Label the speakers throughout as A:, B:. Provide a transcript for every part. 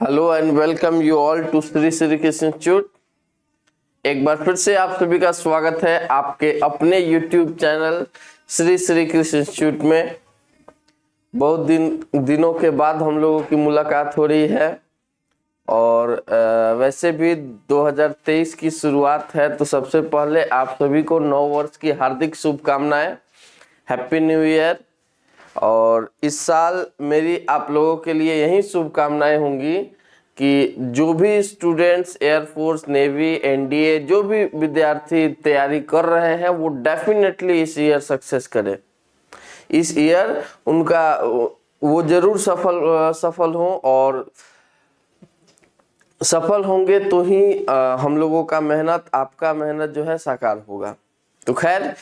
A: Hello and welcome you all to Shri Shri Krishna institute. एक बार फिर से आप सभी का स्वागत है आपके अपने YouTube channel Shri Shri Krishna institute में। बहुत दिनों के बाद हम लोगों की मुलाकात हो रही है और वैसे भी 2023 की शुरुआत है, तो सबसे पहले आप सभी को नव वर्ष की हार्दिक शुभकामनाएं, हैप्पी न्यू ईयर। और इस साल मेरी आप लोगों के लिए यही शुभकामनाएं होंगी कि जो भी स्टूडेंट्स एयरफोर्स, नेवी, एनडीए, जो भी विद्यार्थी तैयारी कर रहे हैं वो डेफिनेटली इस ईयर सक्सेस करें। इस ईयर उनका वो जरूर सफल हों और सफल होंगे तो ही हम लोगों का मेहनत, आपका मेहनत जो है साकार होगा। तो खैर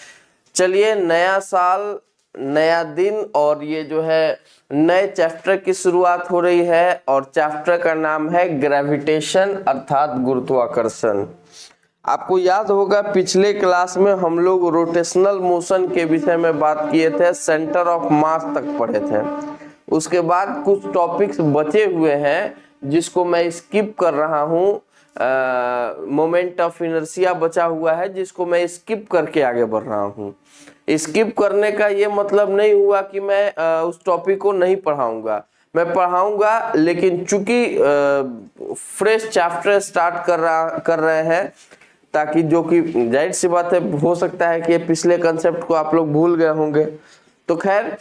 A: चलिए, नया साल, नया दिन और ये जो है नए चैप्टर की शुरुआत हो रही है और चैप्टर का नाम है ग्रेविटेशन अर्थात गुरुत्वाकर्षण। आपको याद होगा पिछले क्लास में हम लोग रोटेशनल मोशन के विषय में बात किए थे, सेंटर ऑफ मास तक पढ़े थे। उसके बाद कुछ टॉपिक्स बचे हुए हैं जिसको मैं स्किप कर रहा हूँ। मोमेंट ऑफ इनर्शिया बचा हुआ है जिसको मैं स्किप करके आगे बढ़ रहा हूँ। स्किप करने का ये मतलब नहीं हुआ कि मैं उस टॉपिक को नहीं पढ़ाऊंगा, मैं पढ़ाऊंगा, लेकिन चूंकि फ्रेश चैप्टर स्टार्ट कर रहे हैं, ताकि जो कि जाहिर सी बात है, हो सकता है कि पिछले कंसेप्ट को आप लोग भूल गए होंगे। तो खैर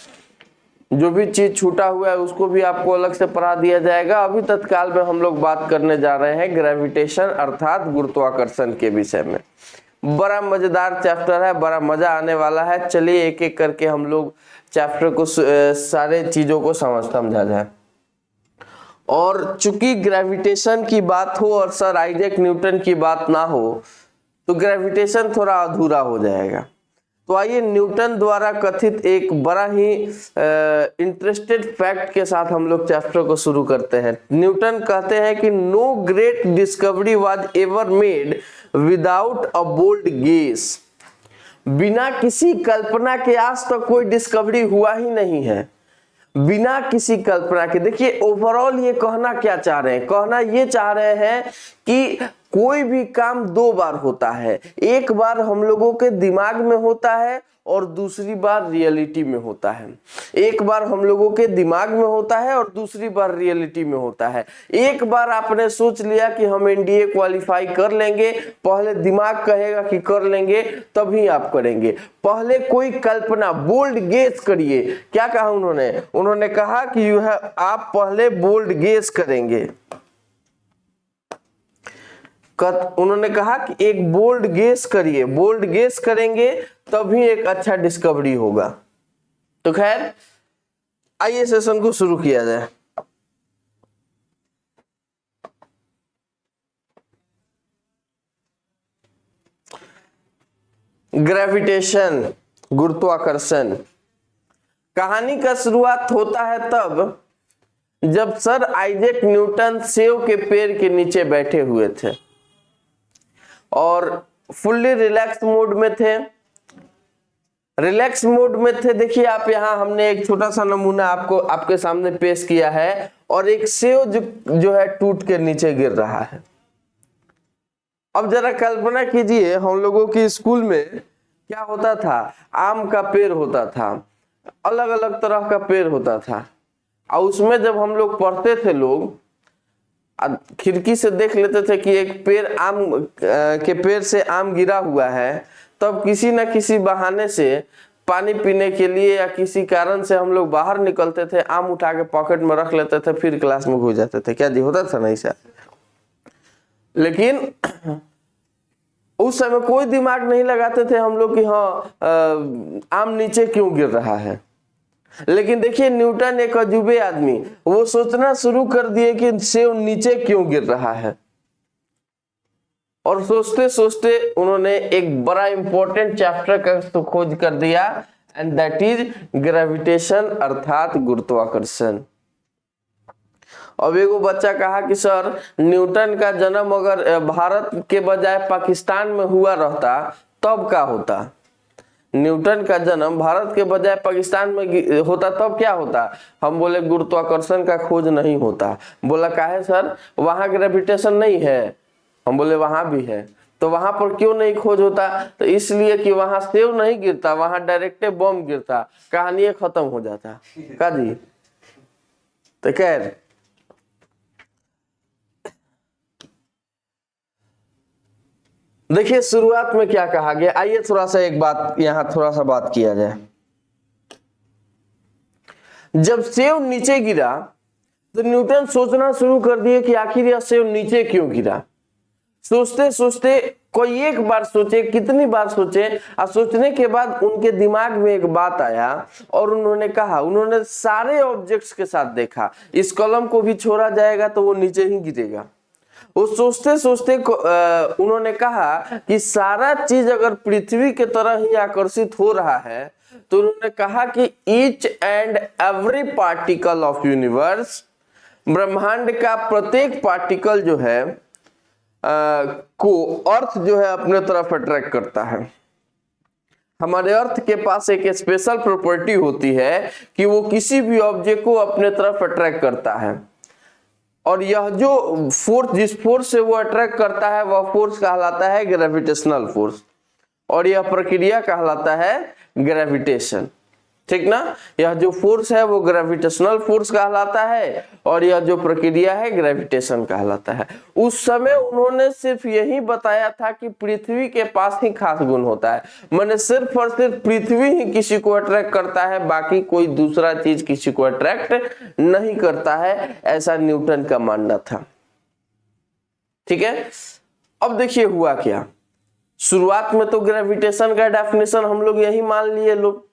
A: जो भी चीज छूटा हुआ है उसको भी आपको अलग से पढ़ा दिया जाएगा। अभी तत्काल में हम लोग बात करने जा रहे हैं ग्रेविटेशन अर्थात गुरुत्वाकर्षण के विषय में। बड़ा मजेदार चैप्टर है, बड़ा मजा आने वाला है। चलिए एक एक करके हम लोग चैप्टर को सारे चीजों को समझा जाए। और चूंकि ग्रेविटेशन की बात हो और सर आइजैक न्यूटन की बात ना हो तो ग्रेविटेशन थोड़ा अधूरा हो जाएगा। तो आइए न्यूटन द्वारा कथित एक बड़ा ही इंटरेस्टेड फैक्ट के साथ हम लोग चैप्टर को शुरू करते हैं। न्यूटन कहते हैं कि no great discovery was ever made without a bold guess. बिना किसी कल्पना के आज तक कोई डिस्कवरी हुआ ही नहीं है, बिना किसी कल्पना के। देखिए ओवरऑल ये कहना क्या चाह रहे हैं, कहना ये चाह रहे हैं कि कोई भी काम दो बार होता है, एक बार हम लोगों के दिमाग में होता है और दूसरी बार रियलिटी में होता है। एक बार हम लोगों के दिमाग में होता है और दूसरी बार रियलिटी में होता है। एक बार आपने सोच लिया कि हम एनडीए क्वालिफाई कर लेंगे, पहले दिमाग कहेगा कि कर लेंगे, तभी आप करेंगे। पहले कोई कल्पना, बोल्ड गेस करिए। क्या कहा उन्होंने कहा कि आप पहले बोल्ड गेस करेंगे। उन्होंने कहा कि एक बोल्ड गेस करिए, बोल्ड गेस करेंगे तभी एक अच्छा डिस्कवरी होगा। तो खैर आइए सेशन को शुरू किया जाए। ग्रेविटेशन, गुरुत्वाकर्षण। कहानी का शुरुआत होता है तब जब सर आइजैक न्यूटन सेब के पेड़ के नीचे बैठे हुए थे और फुल्ली रिलैक्स मोड में थे। देखिए आप यहाँ हमने एक छोटा सा नमूना आपके सामने पेश किया है और एक सेब जो है टूट के नीचे गिर रहा है। अब जरा कल्पना कीजिए, हम लोगों की स्कूल में क्या होता था, आम का पेड़ होता था, अलग अलग तरह का पेड़ होता था, और उसमें जब हम लोग पढ़ते थे, लोग खिड़की से देख लेते थे कि एक पेड़, आम के पेड़ से आम गिरा हुआ है, तब किसी न किसी बहाने से पानी पीने के लिए या किसी कारण से हम लोग बाहर निकलते थे, आम उठा के पॉकेट में रख लेते थे, फिर क्लास में घुस जाते थे। क्या जी होता था? नहीं सर। लेकिन उस समय कोई दिमाग नहीं लगाते थे हम लोग कि हाँ आम नीचे क्यों गिर रहा है। लेकिन देखिए न्यूटन एक अजूबे आदमी, वो सोचना शुरू कर दिए कि सेब नीचे क्यों गिर रहा है, और सोचते सोचते उन्होंने एक बड़ा इंपॉर्टेंट चैप्टर का खोज कर दिया, एंड दैट इज ग्रेविटेशन अर्थात गुरुत्वाकर्षण। अब एगो बच्चा कहा कि सर न्यूटन का जन्म अगर भारत के बजाय पाकिस्तान में हुआ रहता तब क्या होता? न्यूटन का जन्म भारत के बजाय पाकिस्तान में होता तब क्या होता? हम बोले गुरुत्वाकर्षण का खोज नहीं होता। बोला काहे सर, वहां ग्रेविटेशन नहीं है? हम बोले वहां भी है। तो वहां पर क्यों नहीं खोज होता? तो इसलिए कि वहां सेव नहीं गिरता, वहां डायरेक्ट बॉम्ब गिरता, कहानी खत्म हो जाता का जी। तो खैर देखिए शुरुआत में क्या कहा गया, आइए थोड़ा सा एक बात यहां थोड़ा सा बात किया जाए। जब सेव नीचे गिरा तो न्यूटन सोचना शुरू कर दिए कि आखिर यह सेव नीचे क्यों गिरा। सोचते सोचते कोई एक बार सोचे, कितनी बार सोचे, और सोचने के बाद उनके दिमाग में एक बात आया और उन्होंने कहा, उन्होंने सारे ऑब्जेक्ट्स के साथ देखा, इस कलम को भी छोड़ा जाएगा तो वो नीचे ही गिरेगा। वो सोचते सोचते उन्होंने कहा कि सारा चीज अगर पृथ्वी के तरह ही आकर्षित हो रहा है तो उन्होंने कहा कि each and every particle of universe, ब्रह्मांड का प्रत्येक पार्टिकल जो है को अर्थ जो है अपने तरफ अट्रैक्ट करता है। हमारे अर्थ के पास एक स्पेशल प्रॉपर्टी होती है कि वो किसी भी ऑब्जेक्ट को अपने तरफ अट्रैक्ट करता है, और यह जो फोर्स, जिस फोर्स से वो अट्रैक्ट करता है वह फोर्स कहलाता है ग्रेविटेशनल फोर्स, और यह प्रक्रिया कहलाता है ग्रेविटेशन। ठीक ना, यह जो फोर्स है वो ग्रेविटेशनल फोर्स कहलाता है और यह जो प्रक्रिया है ग्रेविटेशन कहलाता है। उस समय उन्होंने सिर्फ यही बताया था कि पृथ्वी के पास ही खास गुण होता है, माने सिर्फ और सिर्फ पृथ्वी ही किसी को अट्रैक्ट करता है, बाकी कोई दूसरा चीज किसी को अट्रैक्ट नहीं करता है, ऐसा न्यूटन का मानना था। ठीक है, अब देखिए हुआ क्या। शुरुआत में तो ग्रेविटेशन का डेफिनेशन हम लोग यही मान लिए लोग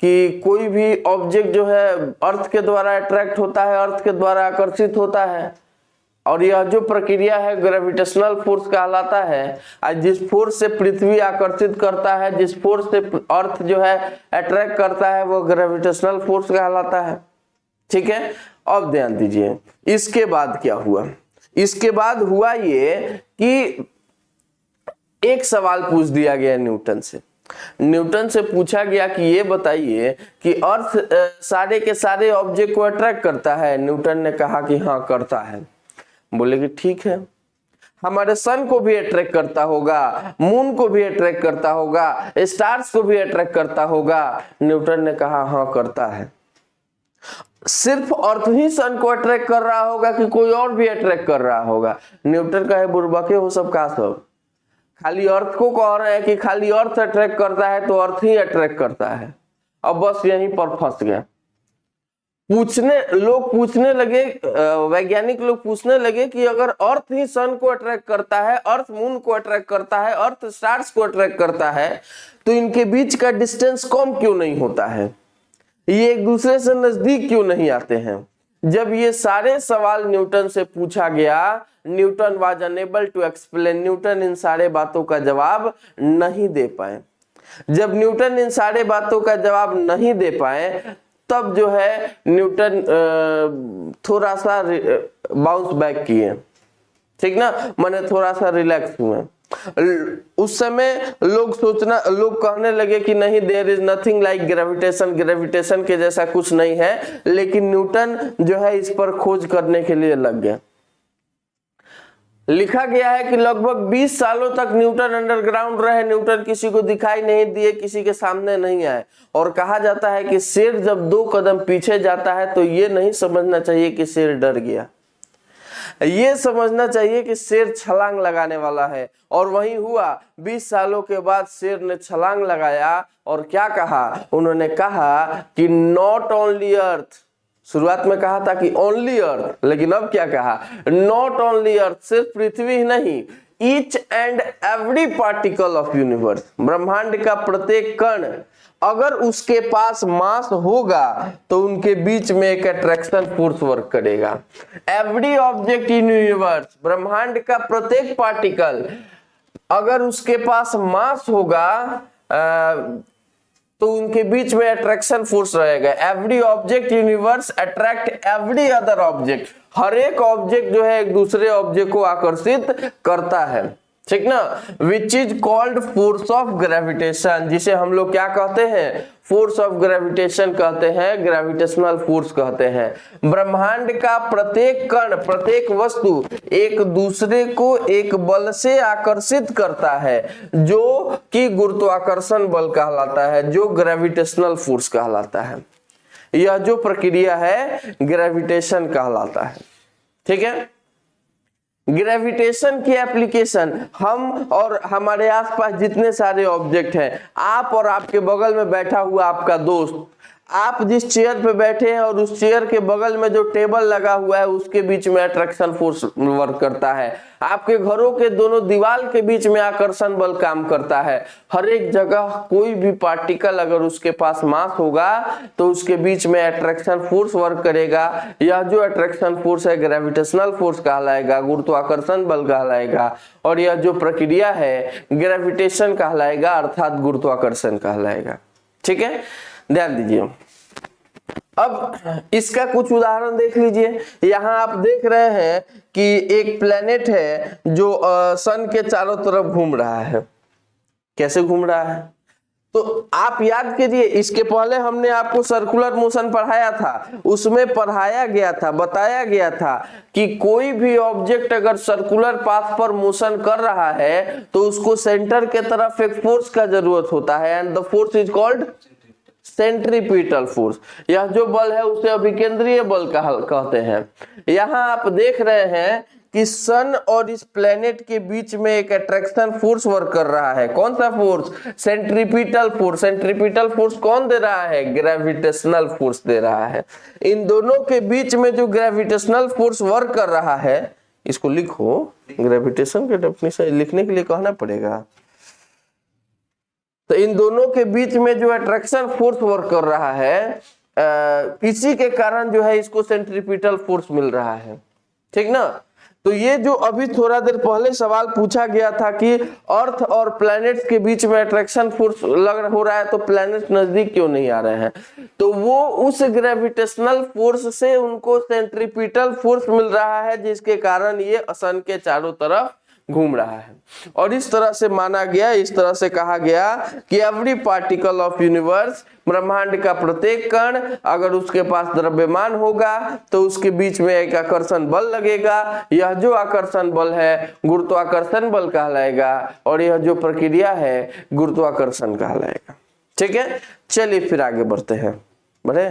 A: कि कोई भी ऑब्जेक्ट जो है अर्थ के द्वारा अट्रैक्ट होता है, अर्थ के द्वारा आकर्षित होता है, और यह जो प्रक्रिया है ग्रेविटेशनल फोर्स कहलाता है। और जिस फोर्स से पृथ्वी आकर्षित करता है, जिस फोर्स से अर्थ जो है अट्रैक्ट करता है, वो ग्रेविटेशनल फोर्स कहलाता है। ठीक है, अब ध्यान दीजिए इसके बाद क्या हुआ। इसके बाद हुआ ये कि एक सवाल पूछ दिया गया न्यूटन से। न्यूटन से पूछा गया कि ये बताइए कि अर्थ सारे के सारे ऑब्जेक्ट को अट्रैक्ट करता है? न्यूटन ने कहा कि हाँ करता है। बोले कि ठीक है, हमारे सन को भी अट्रैक्ट करता होगा, मून को भी अट्रैक्ट करता होगा, स्टार्स को भी अट्रैक्ट करता होगा। न्यूटन ने कहा हाँ करता है। सिर्फ अर्थ ही सन को अट्रैक्ट कर रहा होगा कि कोई और भी अट्रैक्ट कर रहा होगा? न्यूटन कहे बुर्बके हो सब का सब, खाली अर्थ को कह रहे हैं कि खाली अर्थ अट्रैक्ट करता है तो अर्थ ही अट्रैक्ट करता है। अब बस यहीं पर फंस गए। लोग पूछने लगे, वैज्ञानिक लोग पूछने लगे कि अगर अर्थ ही सन को अट्रैक्ट करता है, अर्थ मून को अट्रैक्ट करता है, अर्थ स्टार्स को अट्रैक्ट करता है, तो इनके बीच का डिस्टेंस कम क्यों नहीं होता है? ये एक दूसरे से नजदीक क्यों नहीं आते हैं? जब ये सारे सवाल न्यूटन से पूछा गया, Newton was unable to explain. Newton इन सारे बातों का जवाब नहीं दे पाए। जब न्यूटन इन सारे बातों का जवाब नहीं दे पाए तब जो है न्यूटन थोड़ा सा बाउंस बैक किए। ठीक ना, माने थोड़ा सा रिलैक्स हुए। उस समय लोग कहने लगे कि नहीं, there is nothing like gravitation, gravitation के जैसा कुछ नहीं है। लेकिन न्यूटन जो है इस पर खोज करने के लिए लग गए। लिखा गया है कि लगभग 20 सालों तक न्यूटन अंडरग्राउंड रहे, न्यूटन किसी को दिखाई नहीं दिए, किसी के सामने नहीं आए। और कहा जाता है कि शेर जब 2 कदम पीछे जाता है तो ये नहीं समझना चाहिए कि शेर डर गया, ये समझना चाहिए कि शेर छलांग लगाने वाला है। और वही हुआ, 20 सालों के बाद शेर ने छलांग लगाया और क्या कहा? उन्होंने कहा कि नॉट ओनली अर्थ। शुरुआत में कहा था कि ओनली अर्थ, लेकिन अब क्या कहा? नॉट ओनली अर्थ, सिर्फ पृथ्वी ही नहीं, each and every particle of universe, ब्रह्मांड का प्रत्येक कण अगर उसके पास मास होगा तो उनके बीच में एक अट्रैक्शन फोर्स वर्क करेगा। एवरी ऑब्जेक्ट इन यूनिवर्स, ब्रह्मांड का प्रत्येक पार्टिकल अगर उसके पास मास होगा तो उनके बीच में अट्रैक्शन फोर्स रहेगा। Every object universe attract every other object, हर एक ऑब्जेक्ट जो है एक दूसरे ऑब्जेक्ट को आकर्षित करता है। ठीक ना, which is called force of gravitation, जिसे हम लोग क्या कहते हैं, फोर्स ऑफ ग्रेविटेशन कहते हैं, ग्रेविटेशनल फोर्स कहते हैं। ब्रह्मांड का प्रत्येक कण, प्रत्येक वस्तु एक दूसरे को एक बल से आकर्षित करता है जो कि गुरुत्वाकर्षण बल कहलाता है, जो ग्रेविटेशनल फोर्स कहलाता है। यह जो प्रक्रिया है ग्रेविटेशन कहलाता है। ठीक है, ग्रेविटेशन की एप्लीकेशन हम और हमारे आसपास जितने सारे ऑब्जेक्ट हैं, आप और आपके बगल में बैठा हुआ आपका दोस्त, आप जिस चेयर पे बैठे हैं और उस चेयर के बगल में जो टेबल लगा हुआ है उसके बीच में अट्रैक्शन फोर्स वर्क करता है। आपके घरों के दोनों दीवार के बीच में आकर्षण बल काम करता है। हर एक जगह कोई भी पार्टिकल अगर उसके पास मास होगा तो उसके बीच में अट्रैक्शन फोर्स वर्क करेगा। यह जो अट्रैक्शन फोर्स है ग्रेविटेशनल फोर्स कहलाएगा, गुरुत्वाकर्षण बल कहलाएगा, और यह जो प्रक्रिया है ग्रेविटेशन कहलाएगा अर्थात गुरुत्वाकर्षण कहलाएगा। ठीक है, ध्यान दीजिए। अब इसका कुछ उदाहरण देख लीजिए। यहाँ आप देख रहे हैं कि एक प्लेनेट है जो सन के चारों तरफ घूम रहा है। कैसे घूम रहा है तो आप याद कीजिए, इसके पहले हमने आपको सर्कुलर मोशन पढ़ाया था, उसमें पढ़ाया गया था, बताया गया था कि कोई भी ऑब्जेक्ट अगर सर्कुलर पाथ पर मोशन कर रहा है तो उसको सेंटर के तरफ एक फोर्स का जरूरत होता है, and the force is called centripetal force. यह जो बल है उसे अभिकेंद्रीय बल कहते हैं। यहाँ आप देख रहे हैं कि सन और इस प्लेनेट के बीच में एक अट्रैक्शन फोर्स वर्क कर रहा है। कौन सा force? Centripetal force. Centripetal force कौन दे रहा है? ग्रेविटेशनल फोर्स दे रहा है। इन दोनों के बीच में जो ग्रेविटेशनल फोर्स वर्क कर रहा है, इसको लिखो, ग्रेविटेशन के डेफिनेशन लिखने के लिए कहना पड़ेगा। तो इन दोनों के बीच में जो अट्रैक्शन फोर्स वर्क कर रहा है, इसी के कारण जो है इसको सेंट्रीपिटल फोर्स मिल रहा है। ठीक ना, तो ये जो अभी थोड़ा देर पहले सवाल पूछा गया था कि अर्थ और प्लैनेट्स के बीच में अट्रैक्शन फोर्स हो रहा है तो प्लैनेट नजदीक क्यों नहीं आ रहे हैं, तो वो उस ग्रेविटेशनल फोर्स से उनको सेंट्रीपिटल फोर्स मिल रहा है जिसके कारण ये सन के चारों तरफ घूम रहा है। और इस तरह से माना गया, इस तरह से कहा गया कि एवरी पार्टिकल ऑफ यूनिवर्स, ब्रह्मांड का प्रत्येक कण अगर उसके पास द्रव्यमान होगा तो उसके बीच में एक आकर्षण बल लगेगा। यह जो आकर्षण बल है गुरुत्वाकर्षण बल कहलाएगा, और यह जो प्रक्रिया है गुरुत्वाकर्षण कहलाएगा। ठीक है, चलिए फिर आगे बढ़ते हैं। बढ़े,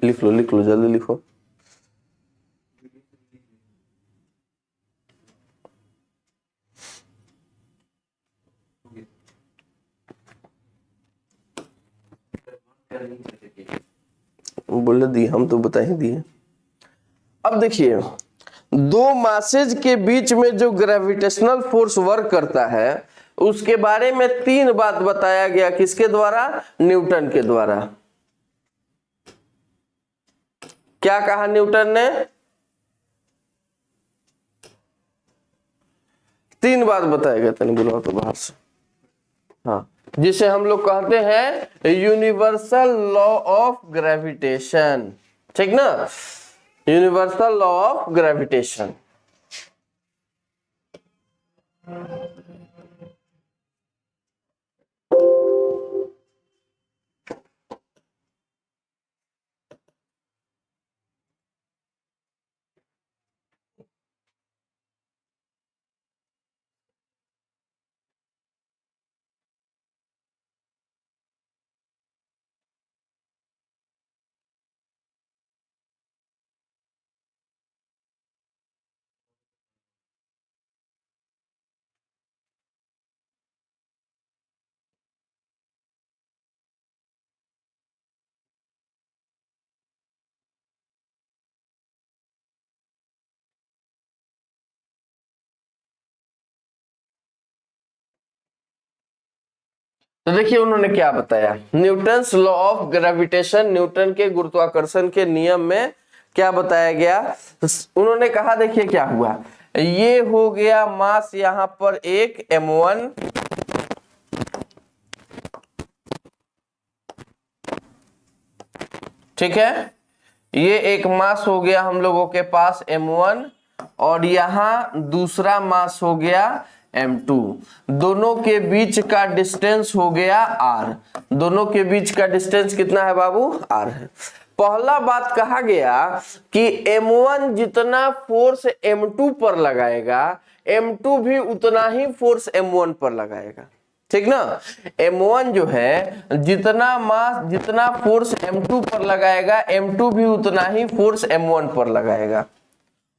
A: लिख लो जल्दी लिखो। बोले दी, हम तो बता ही दिए। अब देखिए, दो मासेज के बीच में जो ग्रेविटेशनल फोर्स वर्क करता है उसके बारे में 3 बात बताया गया। किसके द्वारा? न्यूटन के द्वारा। क्या कहा न्यूटन ने? 3 बात बताया गया। तने बुलाओ तो बाहर से। हाँ, जिसे हम लोग कहते हैं यूनिवर्सल लॉ ऑफ ग्रेविटेशन। ठीक ना, यूनिवर्सल लॉ ऑफ ग्रेविटेशन। तो देखिए उन्होंने क्या बताया, Newton's law of gravitation, Newton के गुरुत्वाकर्षण के नियम में क्या बताया गया। उन्होंने कहा, देखिए क्या हुआ, ये हो गया मास यहां पर एक m1, ठीक है, ये एक मास हो गया हम लोगों के पास m1, और यहाँ दूसरा मास हो गया m2। दोनों के बीच का डिस्टेंस हो गया r। दोनों के बीच का डिस्टेंस कितना है बाबू? r है। पहला बात कहा गया कि m1 जितना फोर्स m2 पर लगाएगा m2 भी उतना ही फोर्स m1 पर लगाएगा, ठीक ना। m1 जो है जितना फोर्स m2 पर लगाएगा m2 भी उतना ही फोर्स m1 पर लगाएगा,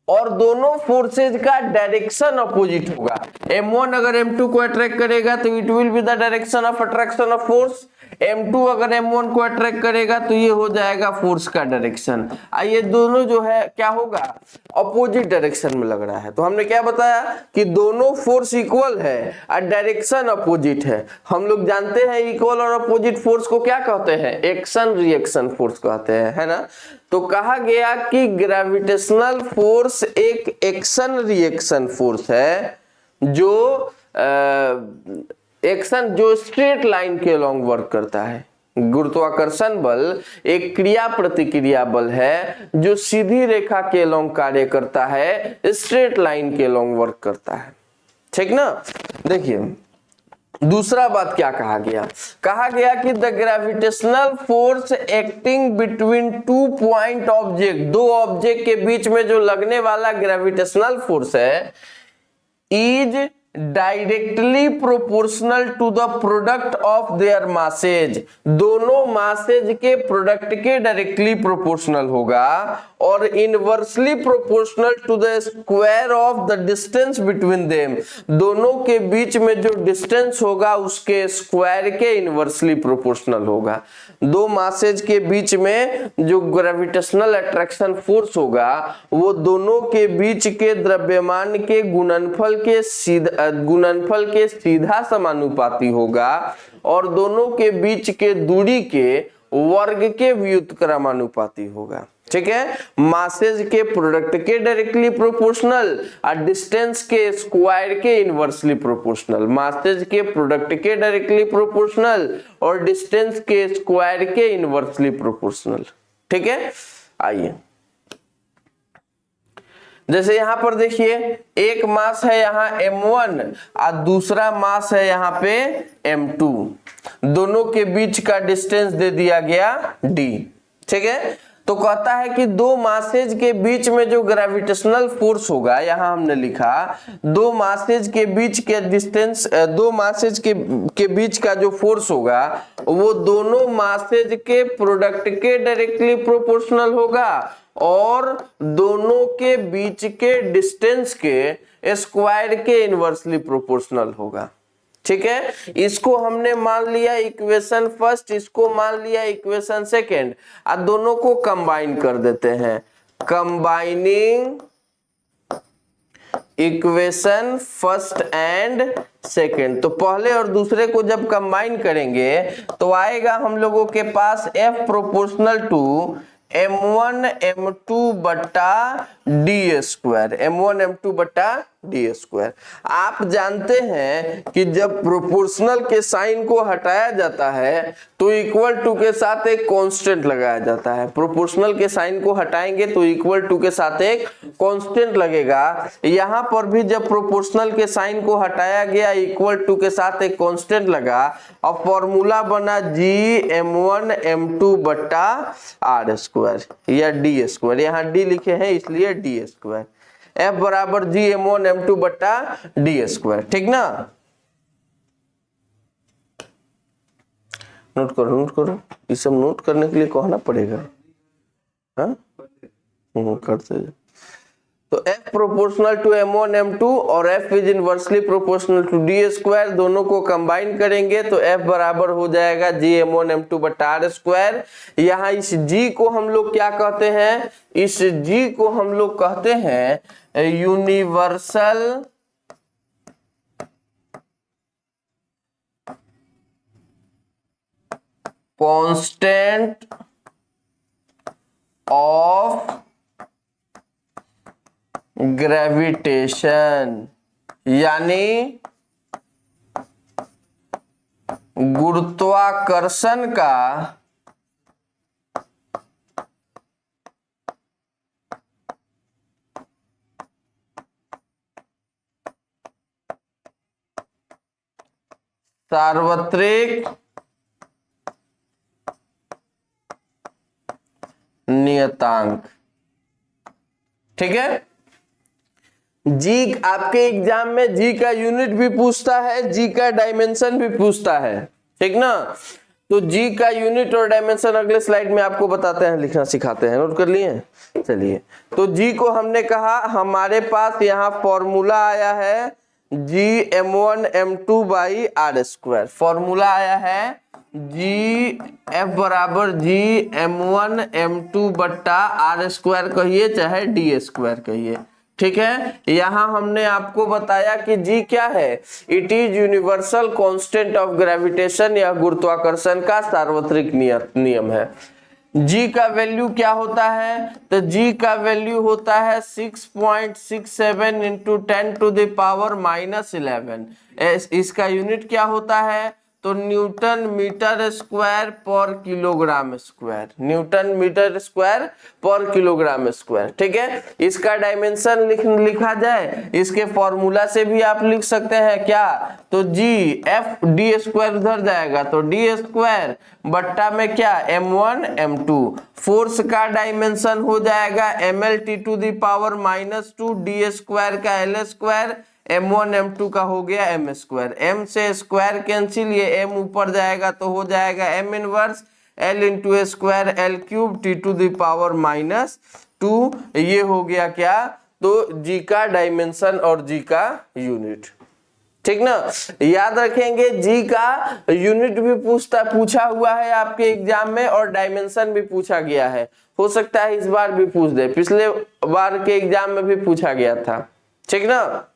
A: और दोनों फोर्सेज का डायरेक्शन अपोजिट होगा। m1 अगर m2 को अट्रैक्ट करेगा तो it will be the direction of attraction of force. m2 अगर m1 को अट्रैक्ट करेगा तो ये हो जाएगा फोर्स का डायरेक्शन। ये दोनों जो है क्या होगा? अपोजिट डायरेक्शन में लग रहा है। तो हमने क्या बताया कि दोनों फोर्स इक्वल है और डायरेक्शन अपोजिट है। हम लोग जानते हैं इक्वल और अपोजिट फोर्स को क्या कहते हैं? एक्शन रिएक्शन फोर्स कहते हैं, है ना। तो कहा गया कि ग्रेविटेशनल फोर्स एक एक्शन रिएक्शन फोर्स है जो एक्शन जो स्ट्रेट लाइन के अलोंग वर्क करता है। गुरुत्वाकर्षण बल एक क्रिया प्रतिक्रिया बल है जो सीधी रेखा के अलोंग कार्य करता है, स्ट्रेट लाइन के अलोंग वर्क करता है, ठीक ना। देखिए दूसरा बात क्या कहा गया? कहा गया कि the gravitational force acting between two point object, दो ऑब्जेक्ट के बीच में जो लगने वाला ग्रेविटेशनल फोर्स है, is directly proportional to the product of their masses, दोनों मासेज के प्रोडक्ट के डायरेक्टली प्रोपोर्शनल होगा, और inversely proportional to the square of the distance between them, दोनों के बीच में जो डिस्टेंस होगा उसके स्क्वायर के इनवर्सली प्रोपोर्शनल होगा। दो मासेज के बीच में जो ग्रेविटेशनल अट्रैक्शन फोर्स होगा वो दोनों के बीच के द्रव्यमान के गुणनफल के सीधा समानुपाती होगा, और दोनों के बीच के दूरी के वर्ग के व्युत्क्रमानुपाती होगा, ठीक है। मासेज के प्रोडक्ट के डायरेक्टली प्रोपोर्शनल और डिस्टेंस के स्क्वायर के इनवर्सली प्रोपोर्शनल, मासेज के प्रोडक्ट के डायरेक्टली प्रोपोर्शनल और डिस्टेंस के स्क्वायर के इनवर्सली प्रोपोर्शनल, ठीक है। आइए जैसे यहां पर देखिए एक मास है यहाँ m1 और दूसरा मास है यहाँ पे m2, दोनों के बीच का डिस्टेंस दे दिया गया d, ठीक है। तो कहता है कि दो मासेज के बीच में जो ग्रेविटेशनल फोर्स होगा, यहां हमने लिखा दो मासेज के बीच के डिस्टेंस, दो मासेज के बीच का जो फोर्स होगा वो दोनों मासेज के प्रोडक्ट के डायरेक्टली प्रोपोर्शनल होगा और दोनों के बीच के डिस्टेंस के स्क्वायर के इनवर्सली प्रोपोर्शनल होगा, ठीक है। इसको हमने मान लिया इक्वेशन फर्स्ट, इसको मान लिया इक्वेशन सेकेंड, और दोनों को कंबाइन कर देते हैं। Combining equation first and second, तो पहले और दूसरे को जब कंबाइन करेंगे तो आएगा हम लोगों के पास F proportional to m1 m2 बट्टा डी स्क्वायर, m1 m2 बट्टा डी स्क्वायर। आप जानते हैं कि जब प्रोपोर्शनल के साइन को हटाया जाता है तो इक्वल टू के साथ एक कांस्टेंट लगाया जाता है। प्रोपोर्शनल के साइन को हटाएंगे तो इक्वल टू के साथ एक कांस्टेंट लगेगा। यहां पर भी जब प्रोपोर्शनल के साइन को हटाया गया इक्वल टू के साथ एक कांस्टेंट लगा और फॉर्मूला बना g m1 m2 बट्टा आर स्क्वायर या डी स्क्वायर, यहाँ d लिखे हैं इसलिए डी स्क्वायर। F बराबर जी m1 m2 बट्टा डी स्क्वायर, ठीक ना। नोट करो, ये सब नोट करने के लिए कहना पड़ेगा, हाँ करते जाओ। तो F proportional to m1 m2 और F is inversely proportional to d square, दोनों को कंबाइन करेंगे तो F बराबर हो जाएगा जी m1 m2 बट्टा आर स्क्वायर। यहाँ इस G को हम लोग क्या कहते हैं? इस G को हम लोग कहते हैं यूनिवर्सल कांस्टेंट ऑफ ग्रेविटेशन, यानी गुरुत्वाकर्षण का सार्वत्रिक नियतांक। ठीक है, जी आपके एग्जाम में जी का यूनिट भी पूछता है, जी का डायमेंशन भी पूछता है, ठीक ना। तो जी का यूनिट और डायमेंशन अगले स्लाइड में आपको बताते हैं, लिखना सिखाते हैं, नोट कर लिए। चलिए, तो जी को हमने कहा, हमारे पास यहाँ फॉर्मूला आया है G m1 m2 by r square. Formula आया है जी एफ बराबर जी m1 m2 बट्टा आर स्क्वायर कहिए चाहे डी स्क्वायर कहिए। ठीक है, यहां हमने आपको बताया कि जी क्या है, it is universal constant of gravitation, या गुरुत्वाकर्षण का सार्वत्रिक नियम है। जी का वैल्यू क्या होता है, तो जी का वैल्यू होता है 6.67 इंटू 10 टू द पावर -11। इसका यूनिट क्या होता है, तो न्यूटन मीटर स्क्वायर पर kilogram square, newton metre square पर किलोग्राम स्क्वायर। ठीक है, इसका डायमेंशन लिखा जाए, इसके फॉर्मूला से भी आप लिख सकते हैं क्या, तो जी एफ डी स्क्वायर उधर जाएगा तो डी स्क्वायर बट्टा में क्या m1 m2। फोर्स का डायमेंशन हो जाएगा ml t to the power -2, d square का एल स्क्वायर, m1 m2 का हो गया m स्क्वायर, m से स्क्वायर कैंसिल, ये m ऊपर जाएगा तो हो जाएगा m inverse l into square l cube t to the power -2। ये हो गया क्या, तो g का डायमेंशन और g का यूनिट। ठीक ना, याद रखेंगे जी का यूनिट भी पूछा हुआ है आपके एग्जाम में, और डायमेंशन भी पूछा गया है। हो सकता है इस बार भी पूछ दे, पिछले बार के एग्जाम में भी पूछा गया था। ठीक ना,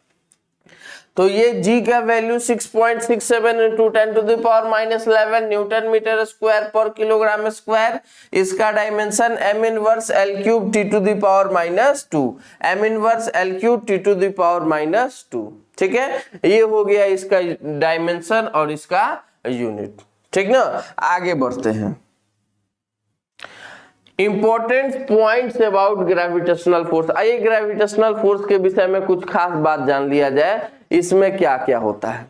A: तो ये जी का value 6.67 into 10 to the power -11 newton metre square पर किलोग्राम स्क्वायर। इसका dimension m inverse l cube t to the power -2, m inverse l cube t to the power -2। ठीक है, ये हो गया इसका डायमेंशन और इसका यूनिट। ठीक ना, आगे बढ़ते हैं। Important points about gravitational force. आइए ग्रेविटेशनल फोर्स के विषय में कुछ खास बात जान लिया जाए, इसमें क्या क्या होता है।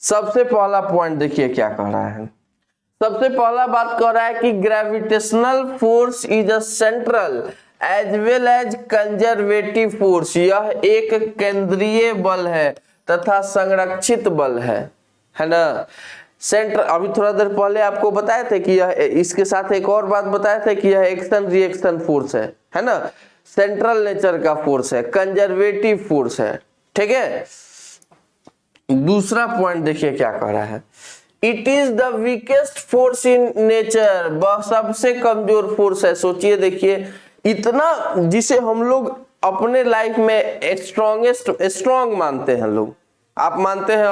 A: सबसे पहला पॉइंट देखिए क्या कह रहा है, सबसे पहला बात कह रहा है कि gravitational force is a central as well as conservative force. यह एक केंद्रीय बल है तथा संरक्षित बल है ना। सेंटर, अभी थोड़ा देर पहले आपको बताए थे कि यह, इसके साथ एक और बात बताए थे कि यह एक्शन रिएक्शन फोर्स है ना, सेंट्रल नेचर का फोर्स है, कंजर्वेटिव फोर्स है। ठीक है, दूसरा पॉइंट देखिए क्या कह रहा है, it is the weakest force in nature. वह सबसे कमजोर फोर्स है। सोचिए, देखिए इतना जिसे हम लोग अपने लाइफ में स्ट्रॉन्ग मानते हैं लोग, आप मानते हैं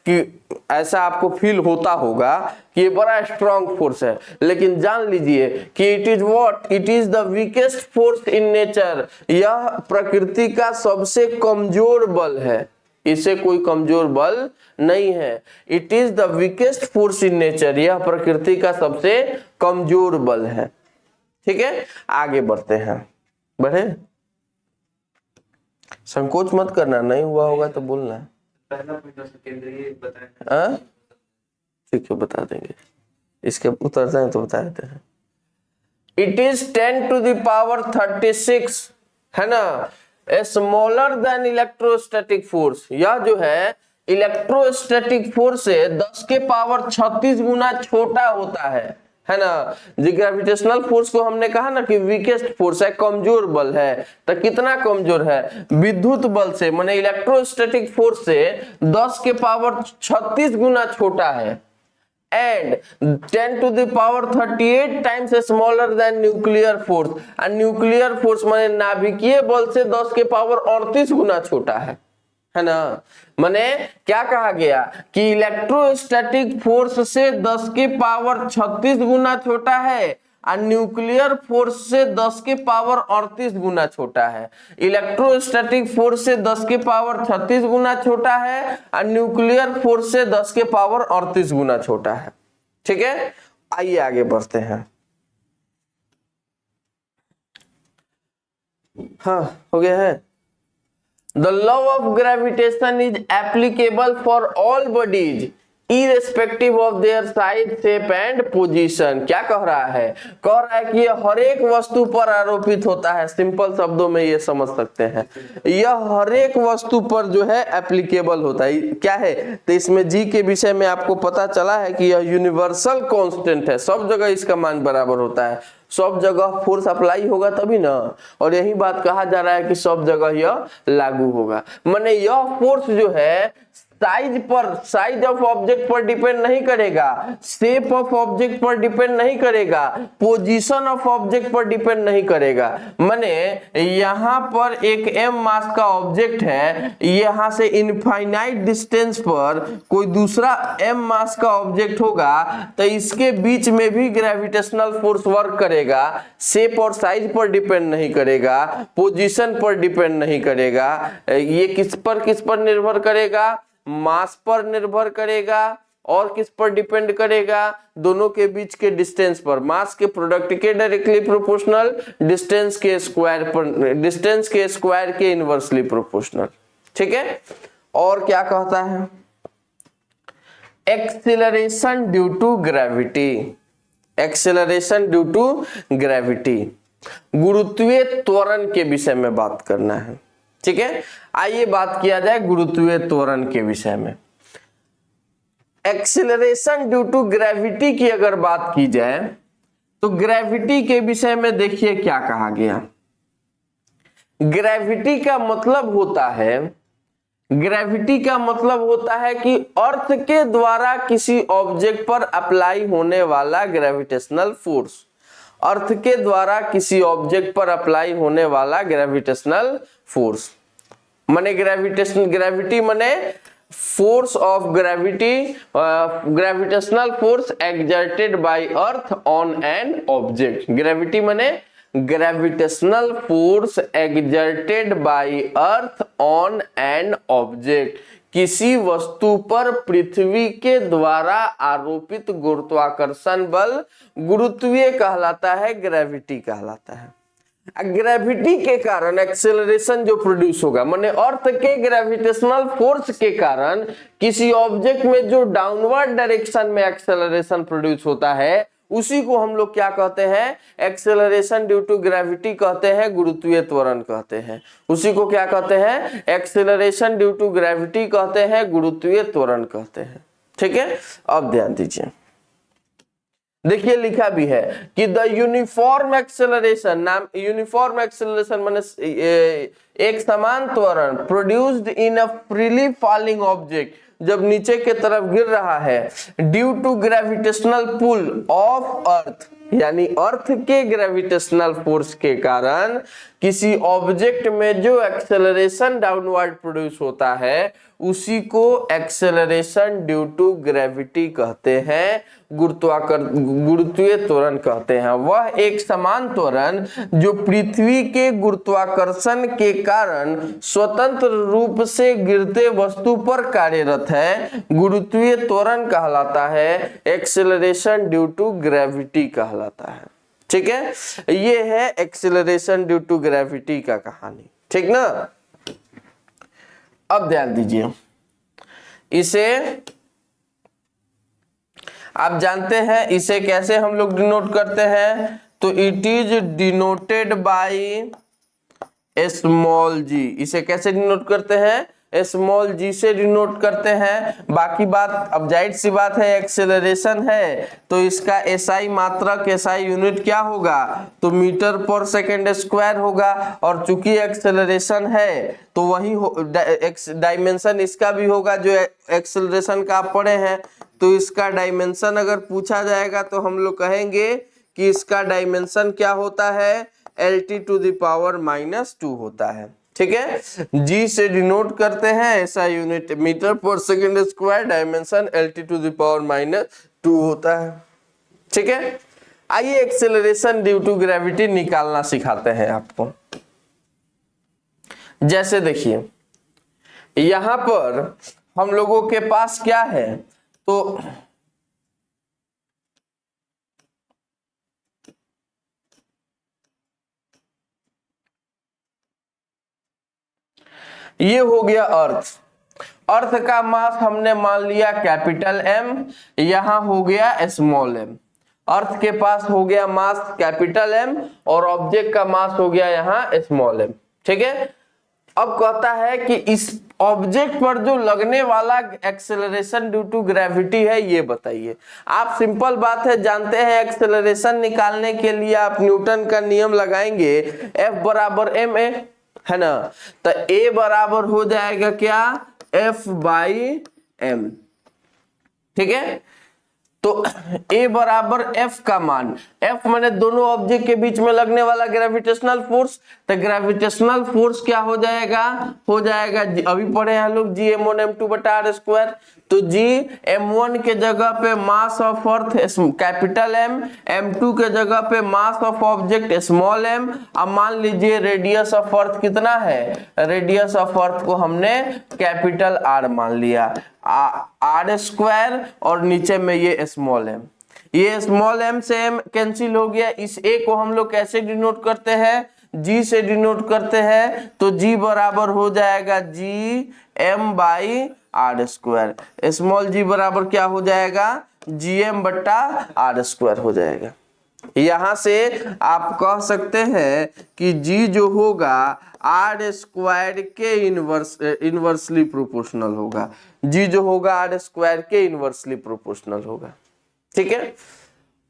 A: कि ऐसा आपको फील होता होगा कि ये बड़ा स्ट्रॉन्ग फोर्स है, लेकिन जान लीजिए कि it is what, it is the weakest force in nature. यह प्रकृति का सबसे कमजोर बल है, इसे कोई कमजोर बल नहीं है। It is the weakest force in nature, यह प्रकृति का सबसे कमजोर बल है। ठीक है, आगे बढ़ते हैं। बढ़े, संकोच मत करना, नहीं हुआ होगा तो बोलना। ठीक है, बता देंगे, इसके उतरते हैं तो बता देते हैं। It is 10 to the power 36 है ना, स्मॉलर देन इलेक्ट्रोस्टैटिक फोर्स। यह जो है इलेक्ट्रोस्टैटिक फोर्स से 10 के पावर 36 गुना छोटा होता है ना। जी ग्रेविटेशनल फोर्स को हमने कहा ना कि वीकेस्ट फोर्स है, कमजोर बल है। तो कितना कमजोर है, विद्युत बल से माने इलेक्ट्रोस्टैटिक फोर्स से 10 के पावर 36 गुना छोटा है, and 10 to the power 38 times smaller than nuclear force. और न्यूक्लियर फोर्स माने नाभिकीय बल से 10 के पावर 38 गुना छोटा है ना। माने क्या कहा गया कि इलेक्ट्रोस्टैटिक फोर्स से 10 के पावर 36 गुना छोटा है, और न्यूक्लियर फोर्स से 10 के पावर 38 गुना छोटा है। इलेक्ट्रोस्टैटिक फोर्स से 10 के पावर 36 गुना छोटा है, और न्यूक्लियर फोर्स से 10 के पावर 38 गुना छोटा है। ठीक है, आइए आगे बढ़ते हैं। हाँ, हो गया है। The law of gravitation is applicable for all bodies irrespective of their size, shape and position. क्या कह रहा है? कह रहा है कि यह हर एक वस्तु पर आरोपित होता है। सिंपल शब्दों में ये समझ सकते हैं, यह हर एक वस्तु पर जो है एप्लीकेबल होता है। क्या है? तो इसमें जी के विषय में आपको पता चला है कि यह यूनिवर्सल कांस्टेंट है, सब जगह इसका मान बराबर होता है, सब जगह फोर्स अप्लाई होगा तभी ना। और यही बात कहा जा रहा है कि सब जगह यह लागू होगा। माने यह फोर्स जो है साइज पर, साइज ऑफ ऑब्जेक्ट पर डिपेंड नहीं करेगा, शेप ऑफ ऑब्जेक्ट पर डिपेंड नहीं करेगा, पोजीशन ऑफ ऑब्जेक्ट पर डिपेंड नहीं करेगा। माने यहां पर एक m मास का ऑब्जेक्ट है, यहां से इनफाइनाइट डिस्टेंस पर कोई दूसरा m मास का ऑब्जेक्ट होगा, तो इसके बीच में भी ग्रेविटेशनल फोर्स वर्क करेगा। शेप और साइज पर डिपेंड नहीं करेगा, पोजीशन पर डिपेंड नहीं करेगा। ये किस पर निर्भर करेगा? मास पर निर्भर करेगा। और किस पर डिपेंड करेगा? दोनों के बीच के डिस्टेंस पर, मास के प्रोडक्ट के डायरेक्टली प्रोपोर्शनल, डिस्टेंस के स्क्वायर पर, डिस्टेंस के स्क्वायर के इनवर्सली प्रोपोर्शनल। ठीक है। और क्या कहता है? Acceleration due to gravity, acceleration due to gravity, गुरुत्वीय त्वरण के विषय में बात करना है। ठीक है, आइए बात किया जाए गुरुत्वीय त्वरण के विषय में। एक्सीलरेशन ड्यू टू ग्रेविटी की अगर बात की जाए तो ग्रेविटी के विषय में देखिए क्या कहा गया। ग्रेविटी का मतलब होता है, ग्रेविटी का मतलब होता है कि अर्थ के द्वारा किसी ऑब्जेक्ट पर अप्लाई होने वाला ग्रेविटेशनल फोर्स, अर्थ के द्वारा किसी ऑब्जेक्ट पर अप्लाई होने वाला ग्रेविटेशनल फोर्स। माने ग्रेविटेशन, ग्रेविटी माने force of gravity, gravitational force exerted by earth on an object. Gravity माने gravitational force exerted by earth on an object, किसी वस्तु पर पृथ्वी के द्वारा आरोपित गुरुत्वाकर्षण बल गुरुत्वीय कहलाता है, ग्रेविटी कहलाता है। ग्रेविटी के कारण एक्सेलरेशन जो प्रोड्यूस होगा, माने अर्थ के ग्रेविटेशनल फोर्स के कारण किसी ऑब्जेक्ट में जो डाउनवर्ड डायरेक्शन में एक्सेलरेशन प्रोड्यूस होता है, उसी को हम लोग क्या कहते हैं? एक्सेलरेशन ड्यू टू ग्रेविटी कहते हैं, गुरुत्वीय त्वरण कहते हैं। उसी को क्या कहते हैं? एक्सेलरेशन ड्यू टू ग्रेविटी कहते हैं, गुरुत्वीय त्वरण कहते हैं। ठीक है, अब ध्यान दीजिए, देखिए लिखा भी है कि द यूनिफॉर्म एक्सेलरेशन, नाम यूनिफॉर्म एक्सेलरेशन माने एक समान त्वरण, produced in a freely falling object, जब नीचे के तरफ गिर रहा है, due to gravitational pull of earth, यानी अर्थ के ग्रेविटेशनल फोर्स के कारण किसी ऑब्जेक्ट में जो एक्सेलरेशन डाउनवर्ड प्रोड्यूस होता है, उसी को एक्सेलरेशन ड्यू टू ग्रेविटी कहते हैं, गुरुत्वीय त्वरण कहते हैं। वह एक समान त्वरण जो पृथ्वी के गुरुत्वाकर्षण के कारण स्वतंत्र रूप से गिरते वस्तु पर कार्यरत है, गुरुत्वीय त्वरण कहलाता है, एक्सेलरेशन ड्यू टू ग्रेविटी कहलाता है। ठीक है, ये है एक्सेलरेशन ड्यू टू ग्रेविटी का कहानी। ठीक ना। अब ध्यान दीजिए, इसे आप जानते हैं इसे कैसे हम लोग डिनोट करते हैं? तो it is denoted by small g. इसे कैसे डिनोट करते हैं? स्मॉल जी से डिनोट करते हैं। बाकी बात अब जाहिर सी बात है, एक्सेलरेशन है तो इसका एसआई मात्रक, एसआई यूनिट क्या होगा? तो मीटर पर सेकेंड स्क्वायर होगा। और चूंकि एक्सेलरेशन है तो वही डायमेंशन इसका भी होगा जो एक्सेलरेशन का आप पढ़े हैं। तो इसका डायमेंशन अगर पूछा जाएगा तो हम लोग कहेंगे कि इसका डायमेंशन क्या होता है? LT⁻⁻2 होता है। ठीक है, जी से डिनोट करते हैं, ऐसा यूनिट मीटर पर सेकेंड स्क्वायर, डायमेंशन LT⁻2 होता है। ठीक है, आइए एक्सेलरेशन ड्यू टू ग्रेविटी निकालना सिखाते हैं आपको। जैसे देखिए यहां पर हम लोगों के पास क्या है? तो ये हो गया अर्थ, अर्थ का मास हमने मान लिया कैपिटल एम, यहां हो गया स्मॉल एम। अर्थ के पास हो गया मास कैपिटल एम और ऑब्जेक्ट का मास हो गया यहां स्मॉल एम। ठीक है, अब कहता है कि इस ऑब्जेक्ट पर जो लगने वाला एक्सेलरेशन ड्यू टू ग्रेविटी है ये बताइए। आप सिंपल बात है जानते हैं, एक्सेलरेशन निकालने के लिए आप न्यूटन का नियम लगाएंगे, F बराबर ma है ना, तो A बराबर हो जाएगा क्या, F बाई m। ठीक है, तो A बराबर F का मान, F माने दोनों ऑब्जेक्ट के बीच में लगने वाला ग्रेविटेशनल फोर्स, तो ग्रेविटेशनल फोर्स क्या हो जाएगा, अभी पढ़े हैं लोग Gm1 m2 बटा r स्क्वायर, तो Gm1 के जगह पे mass of earth capital M, m2 के जगह पे mass of object small m। अब मान लीजिए रेडियस ऑफ अर्थ कितना है, रेडियस ऑफ अर्थ को हमने कैपिटल R मान लिया, r स्क्वायर और नीचे में ये स्मॉल m, ये स्मॉल m से m कैंसिल हो गया। इस a को हम लोग कैसे डिनोट करते हैं, g से डिनोट करते हैं, तो g बराबर हो जाएगा gm by r square, small g बराबर क्या हो जाएगा, gm बट्टा r स्क्वायर हो जाएगा। यहां से आप कह सकते हैं कि g जो होगा r स्क्वायर के इनवर्सली प्रोपोर्शनल होगा, g जो होगा r स्क्वायर के इनवर्सली प्रोपोर्शनल होगा। ठीक है,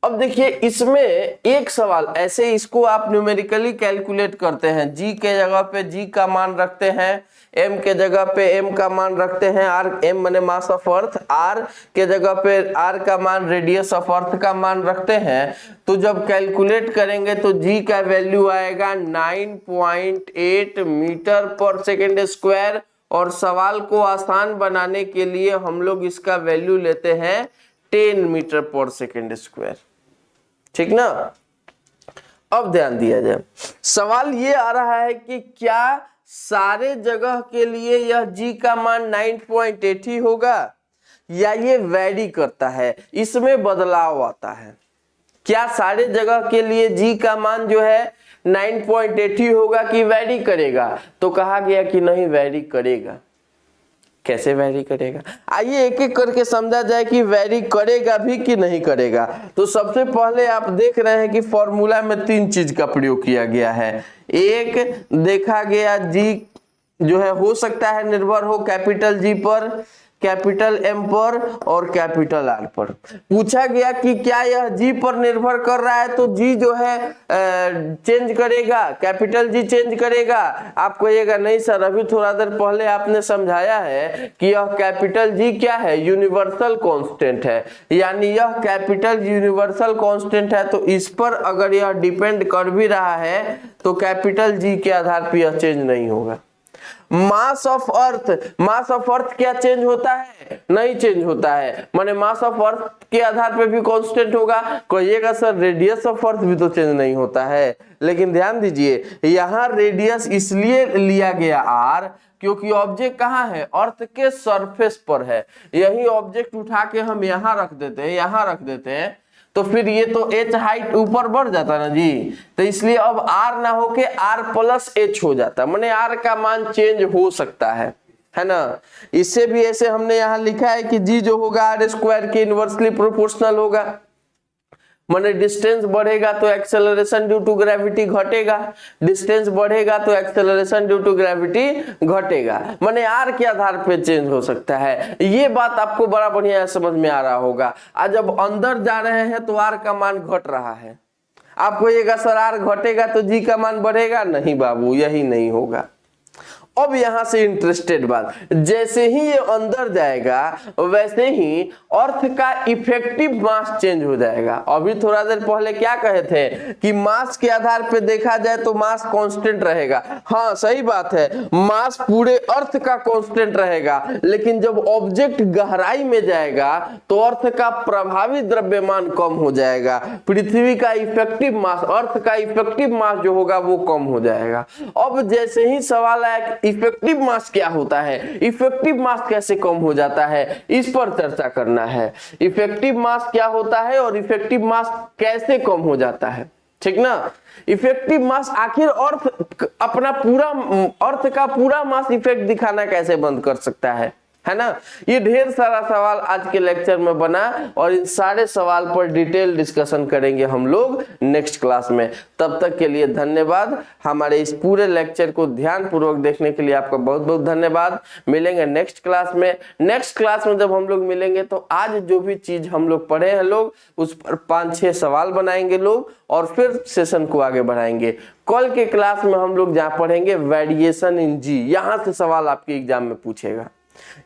A: अब देखिए इसमें एक सवाल ऐसे, इसको आप न्यूमेरिकली कैलकुलेट करते हैं, g के जगह पे g का मान रखते हैं, m के जगह पे m का मान रखते हैं, r m माने मास ऑफ अर्थ, r के जगह पे r का मान रेडियस ऑफ अर्थ का मान रखते हैं, तो जब कैलकुलेट करेंगे तो g का वैल्यू आएगा 9.8 मीटर पर सेकेंड स्क्वायर, और सवाल को आसान बनाने के लिए हम लोग इसका वैल्यू लेते हैं 10 मीटर पर सेकेंड स्क्वायर। ठीक ना, अब ध्यान दिया जाए, सवाल ये आ रहा है कि क्या सारे जगह के लिए यह g का मान 9.8 ही होगा या ये वैरी करता है, इसमें बदलाव आता है। क्या सारे जगह के लिए g का मान जो है 9.8 ही होगा कि वैरी करेगा, तो कहा गया कि नहीं वैरी करेगा। कैसे वैरी करेगा, आइए एक एक करके समझा जाए कि वैरी करेगा भी कि नहीं करेगा। तो सबसे पहले आप देख रहे हैं कि फॉर्मूला में 3 चीज का प्रयोग किया गया है। एक देखा गया g जो है हो सकता है निर्भर हो कैपिटल G पर, कैपिटल M पर और कैपिटल R पर। पूछा गया कि क्या यह G पर निर्भर कर रहा है, तो G जो है चेंज करेगा, कैपिटल G चेंज करेगा। आप कहिएगा नहीं सर, अभी थोड़ा देर पहले आपने समझाया है कि यह कैपिटल G क्या है, यूनिवर्सल कांस्टेंट है, यानी यह कैपिटल यूनिवर्सल कांस्टेंट है, तो इस पर अगर यह डिपेंड कर भी रहा है तो कैपिटल G के आधार पर यह चेंज नहीं होगा। मास ऑफ अर्थ क्या चेंज होता है, नहीं चेंज होता है, माने मास ऑफ अर्थ के आधार पे भी कांस्टेंट होगा। कहिएगा सर रेडियस ऑफ अर्थ भी तो चेंज नहीं होता है, लेकिन ध्यान दीजिए यहाँ रेडियस इसलिए लिया गया r क्योंकि ऑब्जेक्ट कहाँ है, अर्थ के सरफेस पर है। यही ऑब्जेक्ट उठा के हम यहाँ रख देते हैं तो फिर ये तो h हाइट ऊपर बढ़ जाता ना जी, तो इसलिए अब r ना होके r प्लस h हो जाता, माने r का मान चेंज हो सकता है ना। इससे भी ऐसे हमने यहाँ लिखा है कि g जो होगा r स्क्वायर के इनवर्सली प्रोपोर्शनल होगा, माने डिस्टेंस बढ़ेगा तो एक्सेलरेशन ड्यू टू ग्रेविटी घटेगा, डिस्टेंस बढ़ेगा तो एक्सेलरेशन ड्यू टू ग्रेविटी घटेगा, माने r के आधार पे चेंज हो सकता है। ये बात आपको बड़ा बढ़िया समझ में आ रहा होगा। आज जब अंदर जा रहे हैं तो r का मान घट रहा है, आप कहिएगा सर r घटेगा तो g का मान बढ़ेगा, नहीं बाबू यही नहीं होगा। अब यहां से इंटरेस्टेड बात, जैसे ही ये अंदर जाएगा वैसे ही अर्थ का इफेक्टिव मास चेंज हो जाएगा। अभी थोड़ा देर पहले क्या कहे थे कि मास के आधार पे देखा जाए तो मास कांस्टेंट रहेगा, हाँ सही बात है, मास पूरे अर्थ का कांस्टेंट रहेगा, लेकिन जब ऑब्जेक्ट गहराई में जाएगा तो अर्थ का प्रभावी द्रव्यमान कम हो जाएगा, पृथ्वी का इफेक्टिव मास, अर्थ का इफेक्टिव मास जो होगा वो कम हो जाएगा। अब जैसे ही सवाल आया इफेक्टिव मास क्या होता है, इफेक्टिव मास कैसे कम हो जाता है, इस पर चर्चा करना है। इफेक्टिव मास क्या होता है और इफेक्टिव मास कैसे कम हो जाता है, ठीक ना। इफेक्टिव मास आखिर अर्थ अपना पूरा, अर्थ का पूरा मास इफेक्ट दिखाना कैसे बंद कर सकता है, है ना। ये ढेर सारा सवाल आज के लेक्चर में बना और इन सारे सवाल पर डिटेल डिस्कशन करेंगे हम लोग नेक्स्ट क्लास में। तब तक के लिए धन्यवाद। हमारे इस पूरे लेक्चर को ध्यान पूर्वक देखने के लिए आपका बहुत बहुत धन्यवाद। मिलेंगे नेक्स्ट क्लास में। नेक्स्ट क्लास में जब हम लोग मिलेंगे तो आज जो भी चीज हम लोग पढ़े हैं लोग उस पर 5-6 सवाल बनाएंगे लोग और फिर सेशन को आगे बढ़ाएंगे। कल के क्लास में हम लोग जहाँ पढ़ेंगे वेरिएशन इन जी, यहाँ से सवाल आपके एग्जाम में पूछेगा।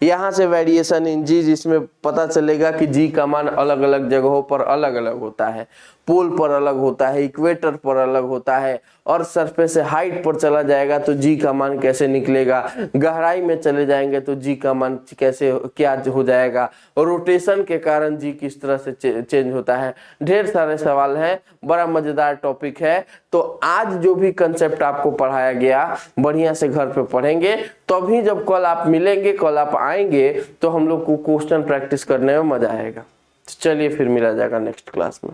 A: यहाँ से वेरिएशन इन जी, जिसमें पता चलेगा कि जी का मान अलग अलग जगहों पर अलग अलग होता है, पोल पर अलग होता है, इक्वेटर पर अलग होता है, और सरफेस से हाइट पर चला जाएगा तो जी का मान कैसे निकलेगा, गहराई में चले जाएंगे तो जी का मान कैसे क्या हो जाएगा, रोटेशन के कारण जी किस तरह से चेंज होता है। ढेर सारे सवाल हैं, बड़ा मजेदार टॉपिक है। तो आज जो भी कंसेप्ट आपको पढ़ाया गया बढ़िया से घर पे पढ़ेंगे, तभी जब कल आप मिलेंगे, कल आप आएंगे तो हम लोग को क्वेश्चन प्रैक्टिस करने में मजा आएगा। चलिए फिर मिला जाएगा नेक्स्ट क्लास में।